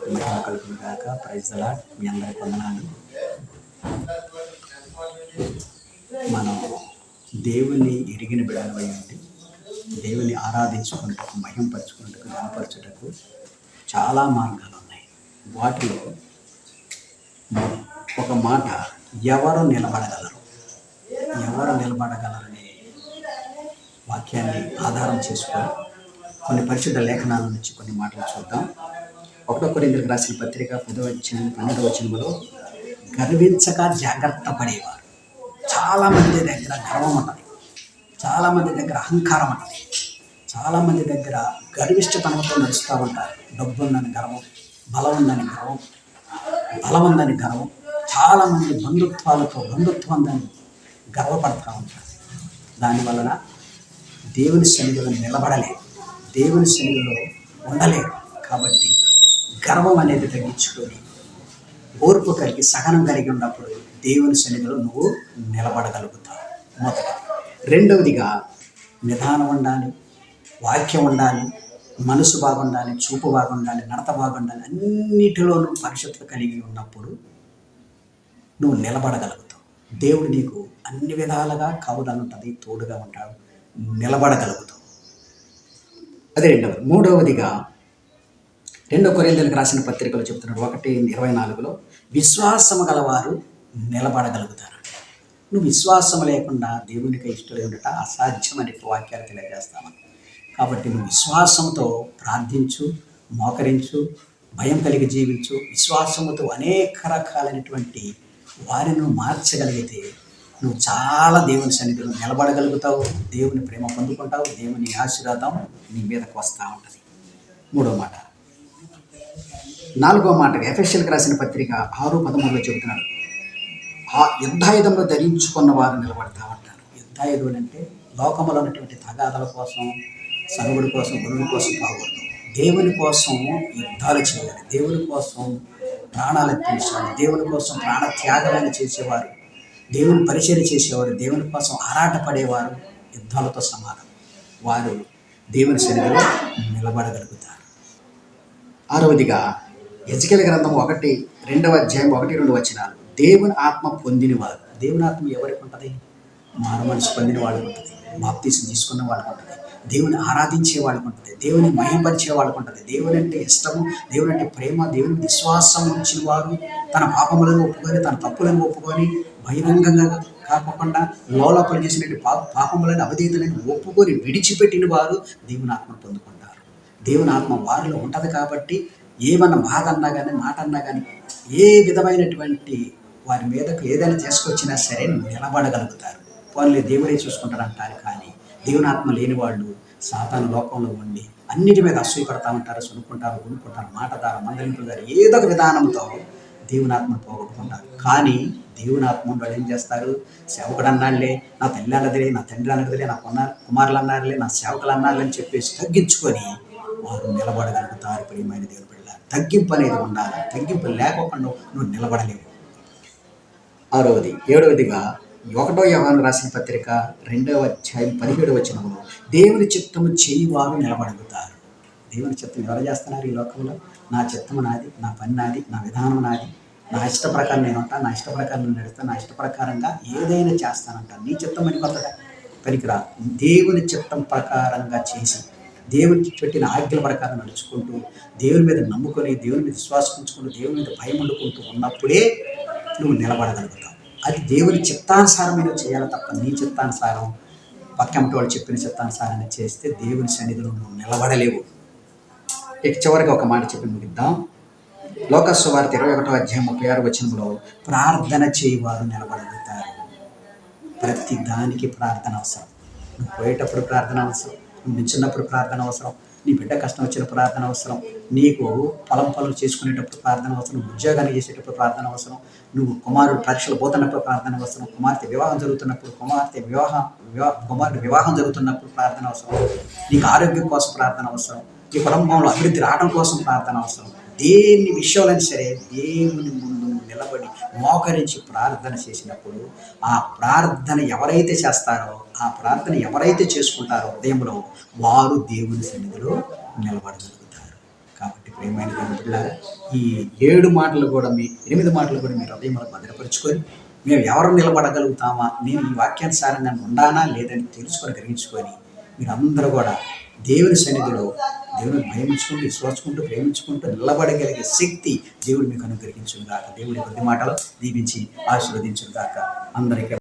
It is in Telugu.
నామానికి మహిమ కలుగును గాక. Praise the lord. మీ అందరికి వందనాలు. మనం దేవుని ఎరిగిన బిడ్డలమై ఉండి దేవుని ఆరాధించుకున్నటకు, మహింపరచుకున్నటకు, గణపరచుటకు చాలా మార్గాలు ఉన్నాయి. వాటిలో ఒక మాట, ఎవరు నిలబడగలరనే వాక్యాన్ని ఆధారం చేసుకొని కొన్ని పరిశుద్ధ లేఖనాల నుంచి కొన్ని మాటలు చూద్దాం. 1 కొరింథీయులకు రాసిన పత్రిక 12వ వచనంలో గర్వించక జాగ్రత్త పడేవారు. చాలామంది దగ్గర గర్వం ఉంటుంది, చాలామంది దగ్గర అహంకారం ఉంటుంది, చాలామంది దగ్గర గర్విష్ఠతనంతో నడుస్తూ ఉంటారు. డబ్బు ఉందని గర్వం, బలం ఉందని గర్వం, చాలామంది బంధుత్వం ఉందని గర్వపడుతూ ఉంటారు. దానివలన దేవుని సన్నిధిలో నిలబడలేరు, దేవుని సన్నిధిలో ఉండలేరు. కాబట్టి గర్వం అనేది తగ్గించుకొని ఓర్పు కలిగి సహనం కలిగి ఉన్నప్పుడు దేవుని సన్నిధిలో నువ్వు నిలబడగలుగుతావు. మొదటి. రెండవదిగా నిదానం ఉండాలి, వాక్యం ఉండాలి, మనసు బాగుండాలి, చూపు బాగుండాలి, నడత బాగుండాలి. అన్నిటిలోనూ పరిశుద్ధత కలిగి ఉన్నప్పుడు నువ్వు నిలబడగలుగుతావు. దేవుడు నీకు అన్ని విధాలుగా కావుదనుంటుంది, తోడుగా ఉంటాడు, నిలబడగలుగుతావు. అదే రెండవది. మూడవదిగా 2 కొరింథీయులకు రాసిన పత్రికలో చెప్తున్నాడు 1:24 విశ్వాసము గలవారు నిలబడగలుగుతారు. నువ్వు విశ్వాసం లేకుండా దేవునికి ఇష్టం ఉండట అసాధ్యమని వాక్యాలు తెలియజేస్తాను. కాబట్టి నువ్వు విశ్వాసంతో ప్రార్థించు, మోకరించు, భయం కలిగి జీవించు. విశ్వాసముతో అనేక రకాలైనటువంటి వారిని మార్చగలిగితే నువ్వు చాలా దేవుని సన్నిధిలో నిలబడగలుగుతావు, దేవుని ప్రేమ పొందుకుంటావు, దేవుని ఆశీర్వాదం నీ మీదకు వస్తూ ఉంటుంది. మూడో మాట. నాలుగో మాటగా ఎఫెసీయులకు రాసిన పత్రిక 6:13 చెబుతున్నాడు, ఆ యుద్ధాయుధంలో ధరించుకున్న వారు నిలబడతా ఉంటారు. యుద్ధాయుధులు అంటే లోకంలో ఉన్నటువంటి తగాదాల కోసం, సనుగుడి కోసం, గురువుల కోసం కాకూడదు. దేవుని కోసం యుద్ధాలు చేయాలి, దేవుని కోసం ప్రాణాలు తీర్చాలి, దేవుని కోసం ప్రాణ త్యాగాలను చేసేవారు, దేవుని పరిచర్య చేసేవారు, దేవుని కోసం ఆరాటపడేవారు యుద్ధాలతో సమానం. వారు దేవుని సన్నిధిలో నిలబడగలుగుతారు. ఆరవదిగా యెజెకీయలు గ్రంథం 1:2 వచనాలు. దేవుని ఆత్మ పొందినవారు. దేవుని ఆత్మ ఎవరికి ఉంటుంది? మారు మనసు పొందిన వాళ్ళకి ఉంటుంది, బాప్తీసం తీసుకున్న వాళ్ళకి ఉంటుంది, దేవుని ఆరాధించే వాళ్ళకి ఉంటుంది, దేవుని మహిమపరిచే వాళ్ళకి ఉంటుంది. దేవుని అంటే ఇష్టము, దేవుని అంటే ప్రేమ, దేవుని విశ్వాసం ఉంచిన వారు తన పాపములను ఒప్పుకొని, తన తప్పులను ఒప్పుకొని, బహిరంగంగా కాకుండా లోపల చేసినటువంటి పాపములను, అవిధేయతలను ఒప్పుకొని విడిచిపెట్టిన వారు దేవుని ఆత్మను పొందుకుంటారు. దేవుని ఆత్మ వారిలో ఉంటుంది. కాబట్టి ఏమన్నా బాధ అన్నా కానీ, మాట అన్నా కానీ, ఏ విధమైనటువంటి వారి మీదకు ఏదైనా తీసుకొచ్చినా సరే నిలబడగలుగుతారు. వాళ్ళని దేవుడే చూసుకుంటారు అంటారు. కానీ దేవుని ఆత్మ లేని వాళ్ళు సాతాను లోకంలో ఉండి అన్నిటి మీద అసూయపడతా ఉంటారు, సునుక్కుంటారు, కొనుక్కుంటారు, మాట ద్వారా, మందలింపుల ద్వారా, ఏదో ఒక విధానంతో దేవుని ఆత్మను పోగొట్టుకుంటారు. కానీ దేవుని ఆత్మ వాళ్ళు ఏం చేస్తారు? సేవకుడు అన్నాడులే, నా తల్లి అన్నదిలే, నా తండ్రి అన్నదిలే, నా కుమారులు అన్నారులే, నా సేవకులు అన్నారులే అని చెప్పేసి తగ్గించుకొని వారు నిలబడగలుగుతారు. ప్రియమైన దేవుని బిడ్డలారా, తగ్గింపు అనేది ఉండాలి. తగ్గింపు లేకుండా నువ్వు నిలబడలేవు. ఆరవది. ఏడవదిగా 1 యోహాను రాసిన పత్రిక 2:17 వచనంలో దేవుని చిత్తము చేయువారు నిలబడగలుగుతారు. దేవుని చిత్తం ఎవరు చేస్తున్నారు ఈ లోకంలో? నా చిత్తము నాది, నా పని నాది, నా విధానం నాది, నా ఇష్ట ప్రకారం నేను ఉంటాను, నా ఇష్ట ప్రకారం నేను నడుస్తాను, నా ఇష్ట ప్రకారంగా ఏదైనా చేస్తానంటాను. నీ చిత్తం అని కొత్తగా పనికిరా. దేవుని చిత్తం ప్రకారంగా చేసి, దేవునికి పెట్టిన ఆజ్ఞల ప్రకారం నడుచుకుంటూ, దేవుని మీద నమ్ముకొని, దేవుని మీద విశ్వాసం ఉంచుకుంటూ, దేవుని మీద భయం వండుకుంటూ ఉన్నప్పుడే నువ్వు నిలబడగలుగుతావు. అది దేవుని చిత్తానుసారమైన చేయాలి తప్ప నీ చిత్తానుసారం, పక్కమటి వాళ్ళు చెప్పిన చిత్తానుసారాన్ని చేస్తే దేవుని సన్నిధిలో నువ్వు నిలబడలేవు. ఇక చివరిగా ఒక మాట చెప్పి ముగిద్దాం. లోకాసు సువార్త 21:36 వచనంలో ప్రార్థన చేయవారు నిలబడగలుగుతారు. ప్రతి దానికి ప్రార్థన అవసరం. నువ్వు పోయేటప్పుడు ప్రార్థన అవసరం, నువ్వు నిల్చున్నప్పుడు ప్రార్థన అవసరం, నీ బిడ్డ కష్టం వచ్చిన ప్రార్థన అవసరం, నీకు పనులు చేసుకునేటప్పుడు ప్రార్థన అవసరం, ఉద్యోగాన్ని చేసేటప్పుడు ప్రార్థన అవసరం, నువ్వు కుమారుడు పరీక్షలు పోతున్నప్పుడు ప్రార్థన అవసరం, కుమార్తె వివాహం జరుగుతున్నప్పుడు, కుమారుడు వివాహం జరుగుతున్నప్పుడు ప్రార్థన అవసరం, నీకు ఆరోగ్యం కోసం ప్రార్థన అవసరం, నీ కుటుంబంలో అభివృద్ధి రావడం కోసం ప్రార్థన అవసరం. దేని విషయాలైనా సరే దేవుని ముందు నిలబడి మోకరించి ప్రార్థన చేసినప్పుడు ఆ ప్రార్థన ఎవరైతే చేస్తారో, ఆ ప్రార్థన ఎవరైతే చేసుకుంటారో హృదయంలో, వారు దేవుని సన్నిధిలో నిలబడగలుగుతారు. కాబట్టి ప్రియమైన దేవుని బిడ్డలారా, ఈ 7 మాటలు కూడా 8 మాటలు కూడా మీరు హృదయంలో భద్రపరుచుకొని, మేము ఎవరు నిలబడగలుగుతామా, నేను ఈ వాక్యానుసారంగా ఉండానా లేదని తెలుసుకొని గ్రహించుకొని, మీరందరూ కూడా దేవుని సన్నిధిలో దేవుని భయమించుకుంటూ, విశ్వాసుకుంటూ, ప్రేమించుకుంటూ నిలబడగలిగే శక్తి దేవుడు మీకు అనుగ్రహించును గాక. దేవుడి కొద్ది మాటలు దీవించి ఆశీర్వదించును గాక. అందరికీ